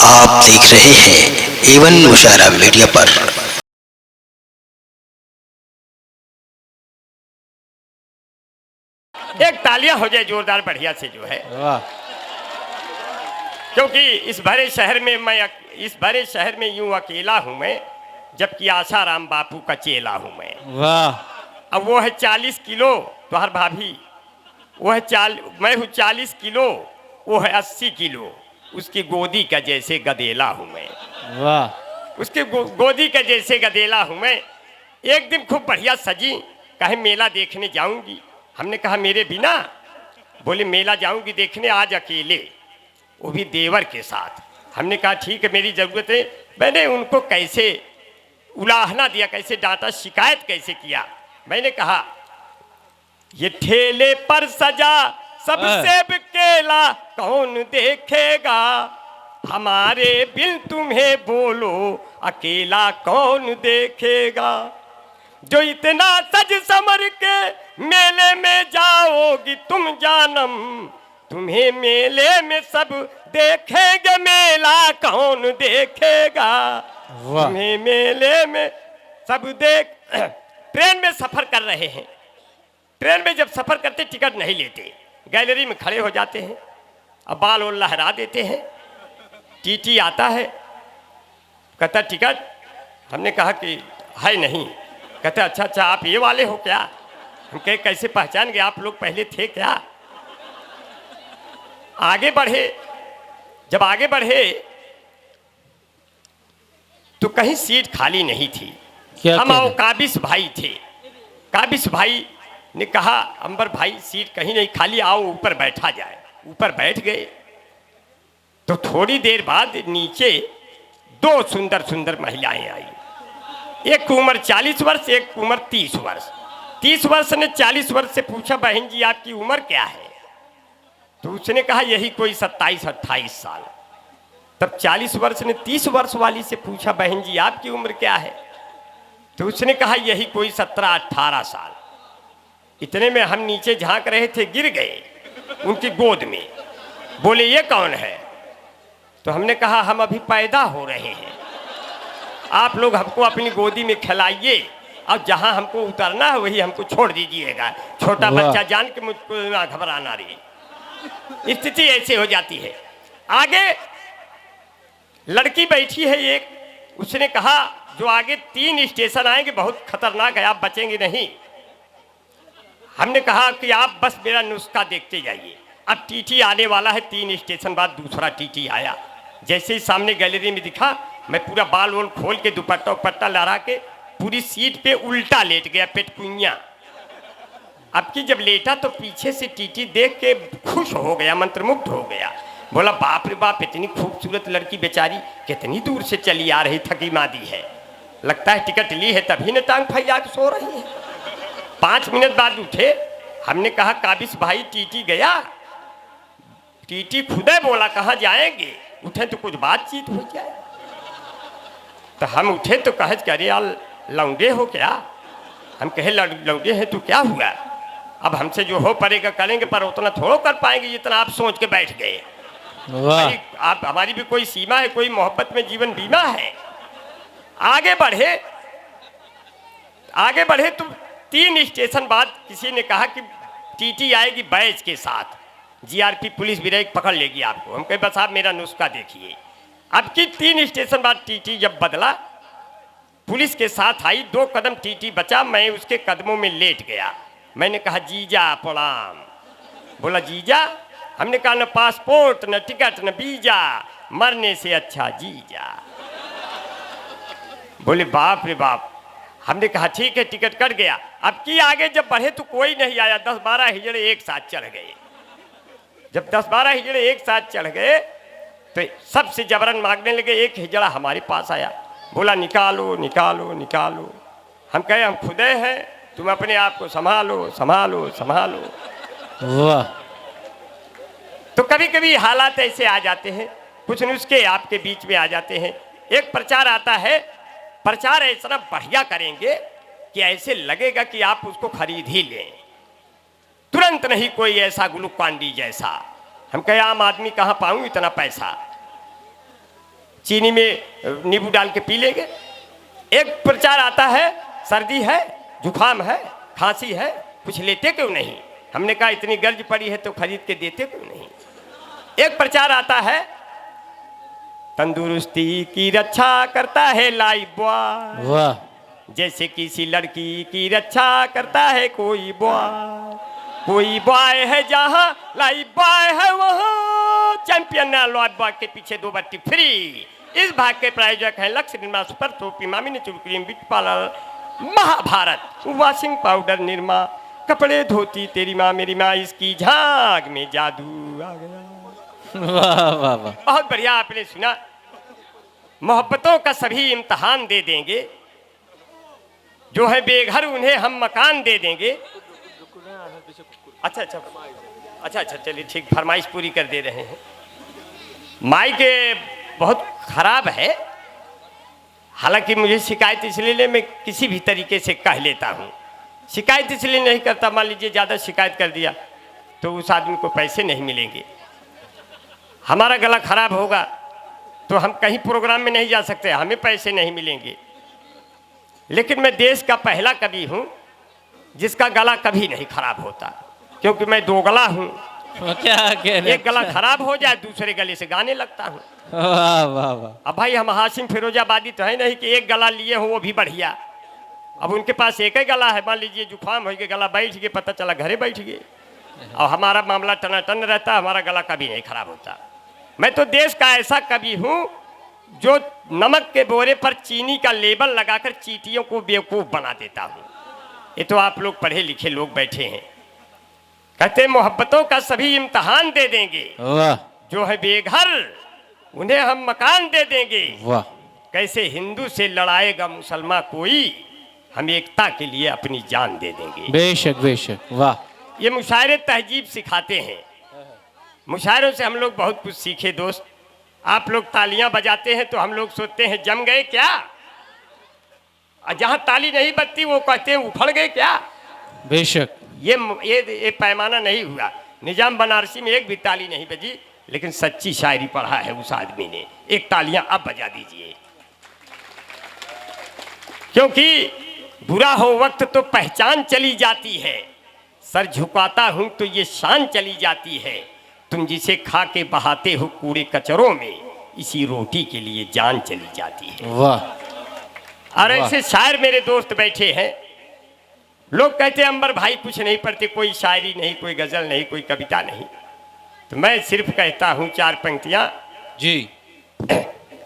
आप देख रहे हैं एवन मुशायरा मीडिया पर। एक तालियां हो जाए जोरदार बढ़िया से जो है, क्योंकि इस भरे शहर में यूं अकेला हूं मैं, जबकि आसाराम बापू का चेला हूं मैं। वाह। अब वो है 40 किलो तो हर भाभी, वो है मैं हूँ 40 किलो, वो है 80 किलो, उसकी गोदी का जैसे गदेला हूं मैं। वाह। उसके गोदी का जैसे गदेला हूं मैं। एक दिन खूब बढ़िया सजी, कहे मेला देखने जाऊंगी। हमने कहा मेरे बिना? बोले मेला जाऊंगी देखने आज अकेले, वो भी देवर के साथ। हमने कहा ठीक है, मेरी ज़रूरत है। मैंने उनको कैसे उलाहना दिया, कैसे डांटा, शिकायत कैसे किया। मैंने कहा ये ठेले पर सजा सब सेब केला कौन देखेगा, हमारे बिन तुम्हें बोलो अकेला कौन देखेगा। जो इतना सज समर के मेले में जाओगी तुम जानम, तुम्हें मेले में सब देखेंगे मेला कौन देखेगा। तुम्हें मेले में सब देख। ट्रेन में सफर कर रहे हैं, ट्रेन में जब सफर करते टिकट नहीं लेते, गैलरी में खड़े हो जाते हैं, अब बाल और लहरा देते हैं। टीटी आता है, कहता टिकट। हमने कहा कि है नहीं। कहते अच्छा आप ये वाले हो क्या? हम कहे कैसे पहचान गए, आप लोग पहले थे क्या? आगे बढ़े, जब आगे बढ़े तो कहीं सीट खाली नहीं थी। हम और काबिस भाई थे। काबिस भाई ने कहा अंबर भाई सीट कहीं नहीं खाली, आओ ऊपर बैठा जाए। ऊपर बैठ गए तो थोड़ी देर बाद नीचे दो सुंदर सुंदर महिलाएं आई। एक उम्र 40 वर्ष, एक उम्र 30 वर्ष। 30 वर्ष ने 40 वर्ष से पूछा बहन जी आपकी उम्र क्या है? तो उसने कहा यही कोई 27-28 साल। तब 40 वर्ष ने 30 वर्ष वाली से पूछा बहन जी आपकी उम्र क्या है? तो उसने कहा यही कोई 17-18 साल। इतने में हम नीचे झांक रहे थे, गिर गए उनकी गोद में। बोले ये कौन है? तो हमने कहा हम अभी पैदा हो रहे हैं, आप लोग हमको अपनी गोदी में खिलाइए और जहां हमको उतरना है वही हमको छोड़ दीजिएगा। छोटा बच्चा जान के मुझको ना घबराना रही। स्थिति ऐसे हो जाती है। आगे लड़की बैठी है एक, उसने कहा जो आगे 3 स्टेशन आएंगे बहुत खतरनाक है, आप बचेंगे नहीं। हमने कहा कि आप बस मेरा नुस्खा देखते जाइए। अब टीटी आने वाला है, 3 स्टेशन बाद दूसरा टीटी आया। जैसे ही सामने गैलरी में दिखा, मैं पूरा बाल वोल खोल के दुपट्टा उपट्टा लहरा के पूरी सीट पे उल्टा लेट गया, पेटकुइयाँ। अब की जब लेटा तो पीछे से टीटी देख के खुश हो गया, मंत्रमुग्ध हो गया। बोला बाप रे बाप, इतनी खूबसूरत लड़की बेचारी कितनी दूर से चली आ रही, थकी मादी है, लगता है टिकट ली है तभी न टांग फैला के सो रही है। 5 मिनट बाद उठे। हमने कहा काबिस भाई टीटी गया? टीटी खुदे बोला कहाँ जाएंगे, उठे तो कुछ बातचीत हो जाए। तो हम उठे तो कहे कि अरे यार लौंडे हो क्या? हम कहे लौंडे हैं तो क्या हुआ, अब हमसे जो हो पड़ेगा करेंगे, पर उतना थोड़ा कर पाएंगे जितना आप सोच के बैठ गए। आप हमारी भी कोई सीमा है, कोई मोहब्बत में जीवन बीमा है। आगे बढ़े तो 3 स्टेशन बाद किसी ने कहा कि टीटी आएगी बैच के साथ, जीआरपी पुलिस ब्रेक पकड़ लेगी आपको। हम कहे बस आप मेरा नुस्खा देखिए। अब की 3 स्टेशन बाद टीटी जब बदला, पुलिस के साथ आई, 2 कदम टीटी बचा, मैं उसके कदमों में लेट गया। मैंने कहा जीजा प्रणाम। बोला जीजा? हमने कहा न पासपोर्ट न टिकट न वीजा, मरने से अच्छा जीजा। बोले बाप रे बाप। हमने कहा ठीक है टिकट कट गया। अब की आगे जब बढ़े तो कोई नहीं आया, 10-12 हिजड़े एक साथ चढ़ गए। जब 10-12 हिजड़े एक साथ चढ़ गए तो सबसे जबरन मांगने लगे। एक हिजड़ा हमारे पास आया, बोला निकालो निकालो निकालो। हम कहे हम खुदे हैं, तुम अपने आप को संभालो संभालो संभालो। वाह। तो कभी कभी हालात ऐसे आ जाते हैं, कुछ नुस्खे आपके बीच में आ जाते हैं। एक प्रचार आता है, प्रचार ऐसा बढ़िया करेंगे कि ऐसे लगेगा कि आप उसको खरीद ही लें, तुरंत नहीं कोई ऐसा ग्लूकान डी जैसा। हम कहे आम आदमी कहाँ पाऊं इतना पैसा। चीनी में नींबू डाल के पी लेंगे। एक प्रचार आता है सर्दी है, जुकाम है, खांसी है, कुछ लेते क्यों नहीं? हमने कहा इतनी गर्ज पड़ी है तो खरीद के देते क्यों नहीं? एक प्रचार आता है तंदुरुस्ती की रक्षा करता है लाइफ बॉय, वाह जैसे किसी लड़की की रक्षा करता है कोई बॉय। कोई बॉय है जहां लाइफ बॉय है वहां, चैंपियन लाइफ बॉय के पीछे 2 बट्टी फ्री। इस भाग के प्रायोजक हैं लक्ष्य निर्मा, सुपर टोपी, मामी natural cream, beauty parlour, Mahabharat, washing powder, Nirma, कपड़े धोती तेरी माँ मेरी माँ, इसकी झाग में जादू आ गया। वाह वाह वाह, बहुत बढ़िया आपने सुना। मोहब्बतों का सभी इम्तहान दे देंगे, जो है बेघर उन्हें हम मकान दे देंगे। अच्छा अच्छा अच्छा अच्छा चलिए ठीक, फरमाइश पूरी कर दे रहे हैं। माइक बहुत खराब है, हालांकि मुझे शिकायत इसलिए मैं किसी भी तरीके से कह लेता हूँ। शिकायत इसलिए नहीं करता, मान लीजिए ज़्यादा शिकायत कर दिया तो उस आदमी को पैसे नहीं मिलेंगे। हमारा गला खराब होगा तो हम कहीं प्रोग्राम में नहीं जा सकते, हमें पैसे नहीं मिलेंगे। लेकिन मैं देश का पहला कवि हूँ जिसका गला कभी नहीं खराब होता, क्योंकि मैं 2 गला हूँ। क्या कहने, एक गला खराब हो जाए दूसरे गले से गाने लगता हूँ। वाह वाह वाह, अब भाई हम हाशिम फिरोजाबादी तो है नहीं कि एक गला लिए हो वो भी बढ़िया। अब उनके पास एक ही गला है, मान लीजिए जुकाम हो गया, गला बैठ गए, पता चला घरे बैठ गए। और हमारा मामला टनाटन रहता, हमारा गला कभी नहीं खराब होता। मैं तो देश का ऐसा कवि हूँ जो नमक के बोरे पर चीनी का लेबल लगाकर चींटियों को बेवकूफ़ बना देता हूँ। ये तो आप लोग पढ़े लिखे लोग बैठे हैं, कहते मोहब्बतों का सभी इम्तहान दे देंगे, वाह जो है बेघर उन्हें हम मकान दे देंगे। वाह, कैसे हिंदू से लड़ाएगा मुसलमान कोई, हम एकता के लिए अपनी जान दे देंगे। बेशक बेशक, वाह। ये मुशायरे तहजीब सिखाते हैं, मुशायरों से हम लोग बहुत कुछ सीखे दोस्त। आप लोग तालियां बजाते हैं तो हम लोग सोचते हैं जम गए क्या, और जहां ताली नहीं बजती वो कहते हैं उफड़ गए क्या। बेशक, ये पैमाना नहीं हुआ। निजाम बनारसी में एक भी ताली नहीं बजी, लेकिन सच्ची शायरी पढ़ा है उस आदमी ने। एक तालियां अब बजा दीजिए, क्योंकि बुरा हो वक्त तो पहचान चली जाती है, सर झुकाता हूं तो ये शान चली जाती है। तुम जिसे खा के बहाते हो कूड़े कचरों में, इसी रोटी के लिए जान चली जाती है। वाह। और ऐसे शायर मेरे दोस्त बैठे हैं, लोग कहते हैं अंबर भाई कुछ नहीं पढ़ते, कोई शायरी नहीं, कोई गजल नहीं, कोई कविता नहीं। तो मैं सिर्फ कहता हूं 4 पंक्तियां जी।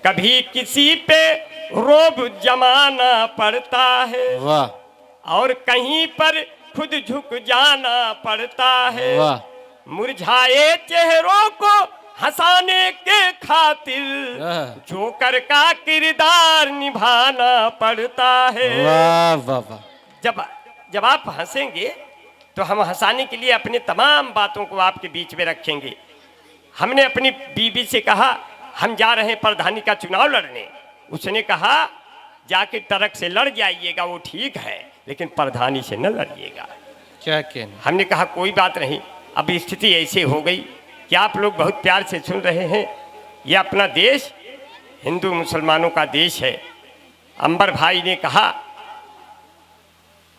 कभी किसी पे रोब जमाना पड़ता है, वाह और कहीं पर खुद झुक जाना पड़ता है। वाह, मुरझाए चेहरों को हंसाने के खातिर जोकर का किरदार निभाना पड़ता है। वाह वाह वाह, जब आप हंसेंगे तो हम हंसाने के लिए अपने तमाम बातों को आपके बीच में रखेंगे। हमने अपनी बीबी से कहा हम जा रहे हैं प्रधानी का चुनाव लड़ने, उसने कहा जाके ट्रक से लड़ जाइएगा, वो ठीक है, लेकिन प्रधानी से न लड़िएगा। क्या कहने, हमने कहा कोई बात नहीं। अब स्थिति ऐसे हो गई कि आप लोग बहुत प्यार से सुन रहे हैं, ये अपना देश हिंदू मुसलमानों का देश है। अंबर भाई ने कहा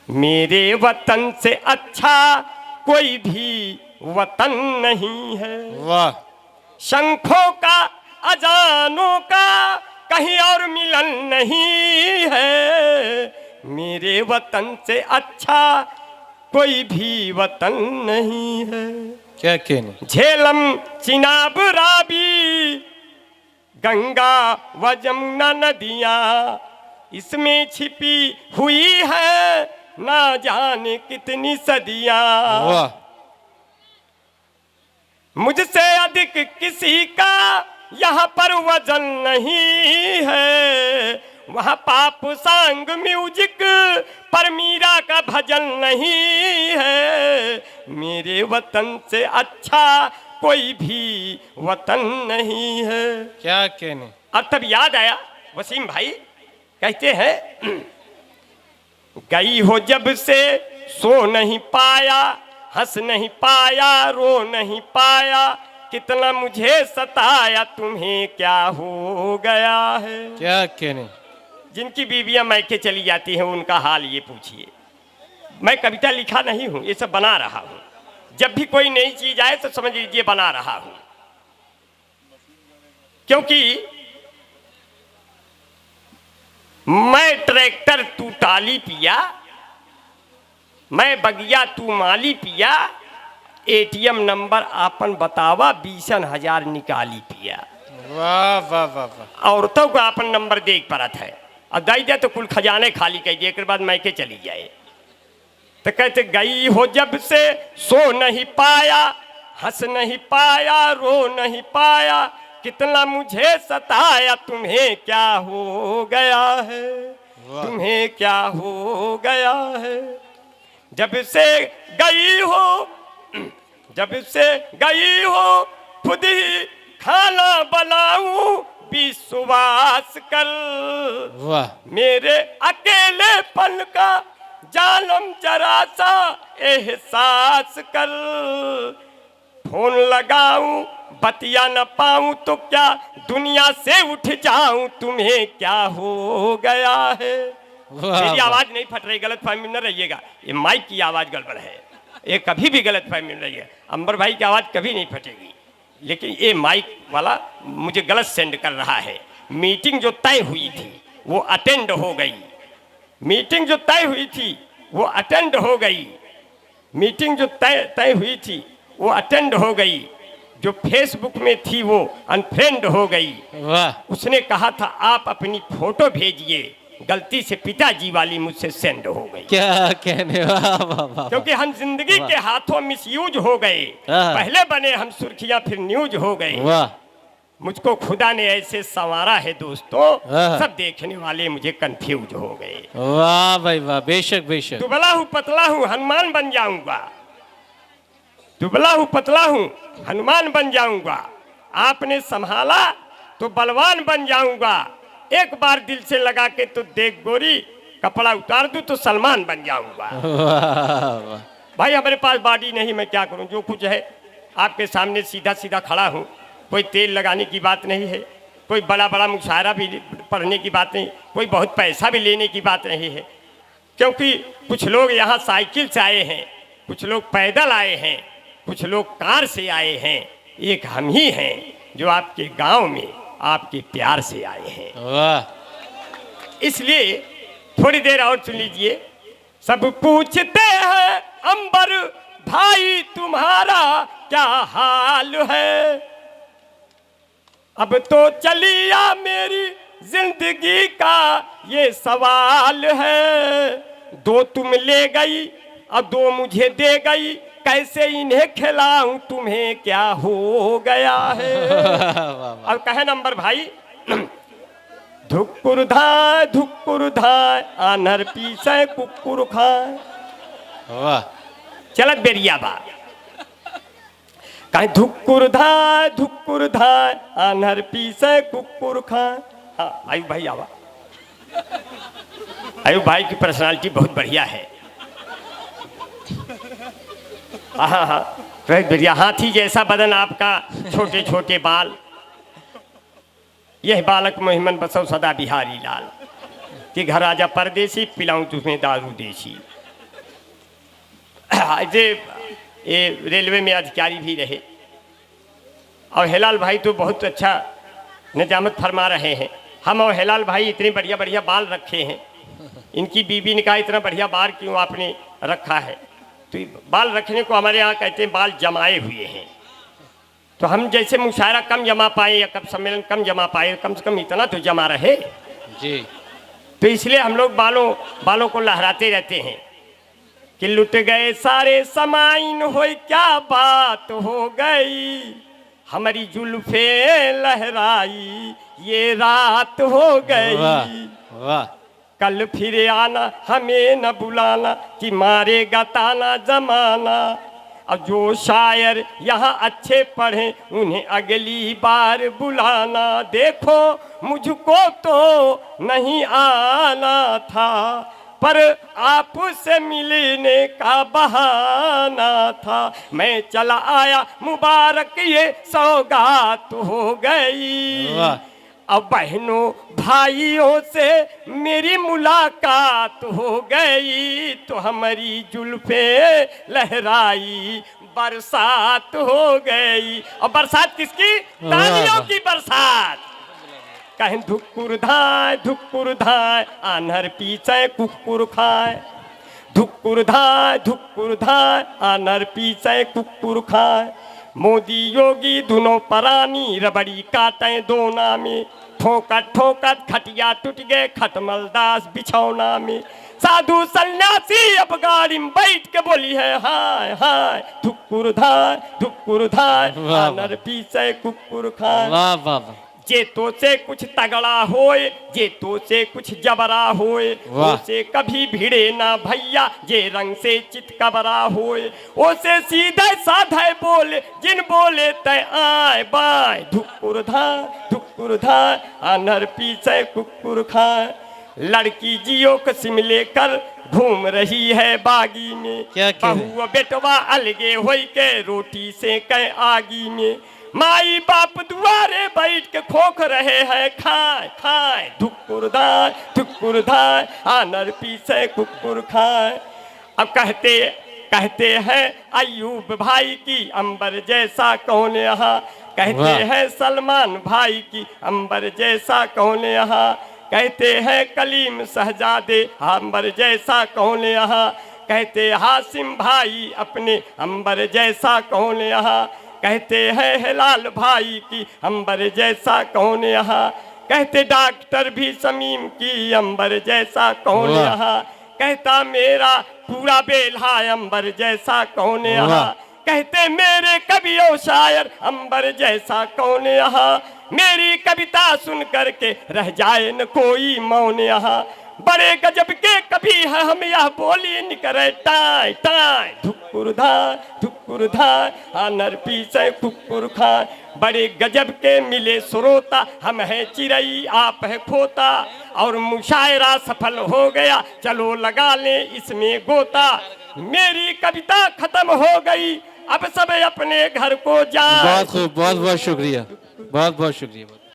मेरे वतन से अच्छा कोई भी वतन नहीं है। वाह, शंखों का अजानों का कहीं और मिलन नहीं है। मेरे वतन से अच्छा कोई भी वतन नहीं है। क्या कहने, झेलम चिनाब राबी गंगा व जमुना नदियाँ इसमें छिपी हुई है ना जाने कितनी सदियाँ। वाह, मुझसे अधिक किसी का यहाँ पर वजन नहीं है। वहाँ पाप सांग म्यूजिक पर मीरा का भजन नहीं है। मेरे वतन से अच्छा कोई भी वतन नहीं है। क्या कहने, और तब याद आया वसीम भाई कहते हैं गई हो जब से सो नहीं पाया, हंस नहीं पाया, रो नहीं पाया, कितना मुझे सताया तुम्हें क्या हो गया है। क्या कहने। जिनकी बीवियां मैके चली जाती हैं उनका हाल ये पूछिए। मैं कविता लिखा नहीं हूं, ये सब बना रहा हूं। जब भी कोई नई चीज आए तो समझ लीजिए बना रहा हूं, क्योंकि मैं ट्रैक्टर तू टाली पिया, मैं बगिया तू माली पिया, एटीएम नंबर आपन बतावा 20,000 निकाली पिया। वाह वाह वाह वाह। औरतों को आपन नंबर देख परत है और दाई दे तो कुल खजाने खाली कह दिए, एक बाद मैके चली जाए। तो कहते गई हो जब से सो नहीं पाया, हंस नहीं पाया, रो नहीं पाया, कितना मुझे सताया तुम्हें क्या हो गया है, तुम्हें क्या हो गया है। जब से गई हो, जब से गई हो खुद ही खाना बनाऊं विश्वास कर, वाह। मेरे अकेलेपन का जालम जरा सा एहसास कर। फोन लगाऊं बतिया न पाऊं तो क्या दुनिया से उठ जाऊं, तुम्हें क्या हो गया है। मेरी आवाज नहीं फट रही, गलत फहमी न रहिएगा, ये माइक की आवाज गड़बड़ है, ये कभी भी गलत फहमी न रही है। अंबर भाई की आवाज कभी नहीं फटेगी, लेकिन ये माइक वाला मुझे गलत सेंड कर रहा है। मीटिंग जो तय हुई थी वो अटेंड हो गई, मीटिंग जो तय हुई थी वो अटेंड हो गई, मीटिंग जो तय हुई थी वो अटेंड हो गई। जो फेसबुक में थी वो अनफ्रेंड हो गई। वाह। उसने कहा था आप अपनी फोटो भेजिए, गलती से पिताजी वाली मुझसे सेंड हो गई। क्या कहने। वाह वाह वाह। क्योंकि हम जिंदगी के हाथों मिसयूज हो गए, पहले बने हम सुर्खियां फिर न्यूज हो गए। वाह। मुझको खुदा ने ऐसे संवारा है दोस्तों, सब देखने वाले मुझे कंफ्यूज हो गए। वाह भाई वाह, बेशक बेशक। दुबला हूँ पतला हूँ हनुमान बन जाऊंगा, दुबला हूँ पतला हूँ हनुमान बन जाऊंगा, आपने संभाला तो बलवान बन जाऊंगा, एक बार दिल से लगा के तो देख गोरी, कपड़ा उतार दूं तो सलमान बन जाऊंगा। भाई हमारे पास बॉडी नहीं, मैं क्या करूं, जो कुछ है आपके सामने सीधा सीधा खड़ा हूं। कोई तेल लगाने की बात नहीं है, कोई बड़ा बड़ा मुशायरा भी पढ़ने की बात नहीं, कोई बहुत पैसा भी लेने की बात नहीं है। क्योंकि कुछ लोग यहाँ साइकिल से आए हैं, कुछ लोग पैदल आए हैं, कुछ लोग कार से आए हैं, एक हम ही हैं जो आपके गांव में आपके प्यार से आए हैं। वाह। इसलिए थोड़ी देर और सुन लीजिए। सब पूछते हैं अंबर भाई तुम्हारा क्या हाल है, अब तो चलिया मेरी जिंदगी का ये सवाल है। दो तुम ले गई अब दो मुझे दे गई, कैसे इन्हें खिलाऊं तुम्हें क्या हो गया है। अब कहे नंबर भाई धुक्कुर धाय आनर पीसे कुक्कुर खाए। वाह। चलत बेरिया बा कहे धुक्कुर धाय आनर पीसे कुक्कुर खाए। हाँ आयु भाई आवा, आयु भाई की पर्सनालिटी बहुत बढ़िया है। हाँ हाँ बहुत बढ़िया, हाथी जैसा बदन आपका, छोटे छोटे बाल, यह बालक मोहिमन बसव सदा बिहारी लाल, कि घर आजा परदेसी पिलाऊं तुम्हें दारू देसी। ये रेलवे में अधिकारी भी रहे और हेलाल भाई तो बहुत अच्छा निजामत फरमा रहे हैं। हम और हेलाल भाई इतने बढ़िया बढ़िया बाल रखे हैं, इनकी बीबी ने कहा इतना बढ़िया बाल क्यों आपने रखा है, तो बाल रखने को हमारे यहाँ कहते हैं बाल जमाए हुए हैं। तो हम जैसे मुशायरा कम जमा पाए या कब सम्मेलन कम जमा पाए, कम से कम इतना तो जमा रहे जी। तो इसलिए हम लोग बालों को लहराते रहते हैं कि लुट गए सारे समाइन हो क्या बात हो गई, हमारी जुल्फे लहराई ये रात हो गई। वाह वाह। कल फिर आना हमें न बुलाना कि मारेगा ताना जमाना, अब जो शायर यहाँ अच्छे पढ़े उन्हें अगली बार बुलाना। देखो मुझको तो नहीं आना था, पर आपसे मिलने का बहाना था, मैं चला आया मुबारक ये सौगात हो गई। वाह। अब बहनों भाइयों से मेरी मुलाकात हो गई, तो हमारी जुल्फे लहराई बरसात हो गई। और बरसात किसकी? तालियों की बरसात। कहें धुक्कुर धाय आन्हर पीछे कुक्कुर खाए, धुक्कुर धाय आन्हर पीछे कुक्कुर खाए। मोदी योगी दोनों परानी रबड़ी काटे दोना में, ठोकत ठोकत खटिया टूट गए खटमल दास बिछौना में। साधु सन्यासी अब गाड़ी में बैठ के बोली है हाय हाय, धुक्कुर धाय वाह। आनर पीछे कुक्कुर खाए। वाह वाह वाह। जे तो से कुछ तगड़ा होए, जे तो से कुछ जबरा होए, वाह। ओसे कभी भिड़े ना भैया, जे रंग से चितकबरा होए। ओसे सीधे साधे बोले, जिन बोले तय आए बाय, धुक्कुर धाय आनर पीछे कुक्कुर खाए। लड़की जियो को सिम लेकर घूम रही है बागी में, क्या कह रहे? बहू बेटवा अलगे होई के रोटी से कै आगी में। माई बाप दुआरे बैठ के खोख रहे हैं खाए खाए, धुक्कुर धाय आनर पीछे कुक्कुर खाए। अब कहते हैं अयूब भाई की अंबर जैसा कौन यहाँ, कहते वाह। हैं सलमान भाई की अंबर जैसा कौन यहाँ, कहते हैं कलीम शहजादे अंबर जैसा कौन यहाँ, कहते हासिम भाई अपने अंबर जैसा कौन यहाँ, कहते हैं हिलाल भाई की अंबर जैसा कौन यहाँ, कहते डॉक्टर भी समीम की अंबर जैसा कौन वाह। यहाँ, कहता मेरा पूरा बेल्हा अंबर जैसा कौन यहाँ, वाह। कहते मेरे कवियों शायर अंबर जैसा कौन यहाँ, मेरी कविता सुन करके रह जाए न कोई मौन यहाँ। बड़े गजब के कवि है हम यह बोली निकरे टाय टाय, धुक्कुर धाय आनर पीछे कुक्कुर खाए। बड़े गजब के मिले श्रोता, हम है चिरई आप है खोता, और मुशायरा सफल हो गया चलो लगा ले इसमें गोता। मेरी कविता खत्म हो गई अब सब अपने घर को जाए। बहुत खूब, बहुत बहुत शुक्रिया, बहुत बहुत शुक्रिया।